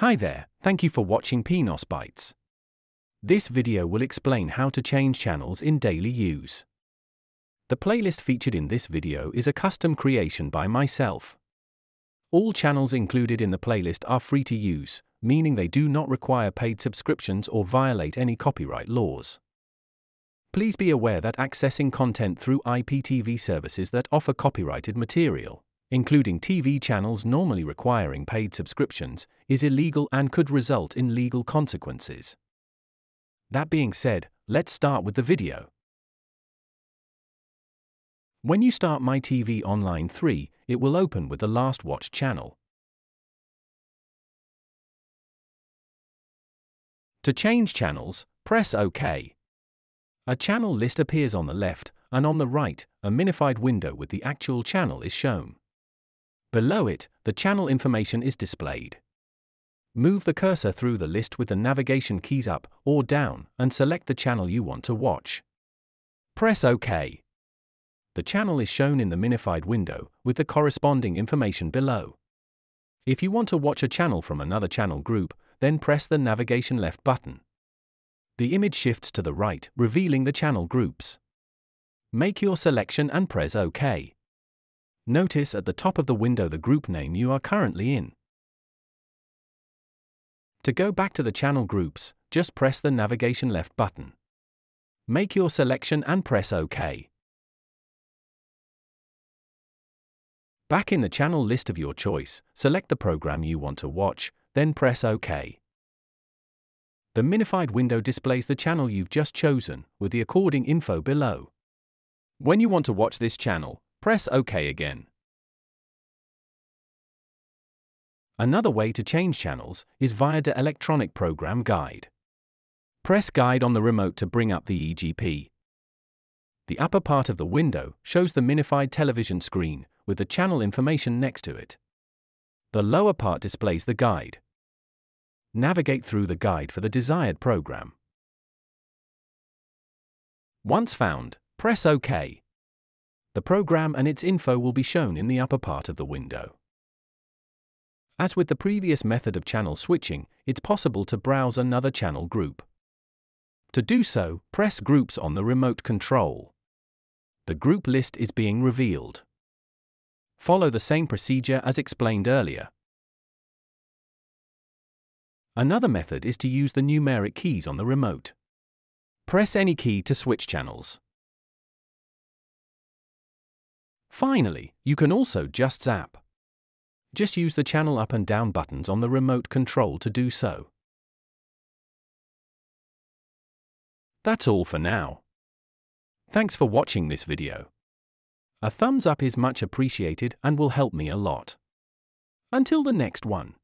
Hi there, thank you for watching Pinos Bytes. This video will explain how to change channels in daily use. The playlist featured in this video is a custom creation by myself. All channels included in the playlist are free to use, meaning they do not require paid subscriptions or violate any copyright laws. Please be aware that accessing content through IPTV services that offer copyrighted material, including TV channels normally requiring paid subscriptions, is illegal and could result in legal consequences. That being said, let's start with the video. When you start My TV Online 3, it will open with the last watched channel. To change channels, press OK. A channel list appears on the left, and on the right, a minified window with the actual channel is shown. Below it, the channel information is displayed. Move the cursor through the list with the navigation keys up or down and select the channel you want to watch. Press OK. The channel is shown in the minified window with the corresponding information below. If you want to watch a channel from another channel group, then press the navigation left button. The image shifts to the right, revealing the channel groups. Make your selection and press OK. Notice at the top of the window the group name you are currently in. To go back to the channel groups, just press the navigation left button. Make your selection and press OK. Back in the channel list of your choice, select the program you want to watch, then press OK. The minified window displays the channel you've just chosen, with the according info below. When you want to watch this channel, press OK again. Another way to change channels is via the electronic program guide. Press Guide on the remote to bring up the EGP. The upper part of the window shows the minified television screen, with the channel information next to it. The lower part displays the guide. Navigate through the guide for the desired program. Once found, press OK. The program and its info will be shown in the upper part of the window. As with the previous method of channel switching, it's possible to browse another channel group. To do so, press Groups on the remote control. The group list is being revealed. Follow the same procedure as explained earlier. Another method is to use the numeric keys on the remote. Press any key to switch channels. Finally, you can also just zap. Just use the channel up and down buttons on the remote control to do so. That's all for now. Thanks for watching this video. A thumbs up is much appreciated and will help me a lot. Until the next one.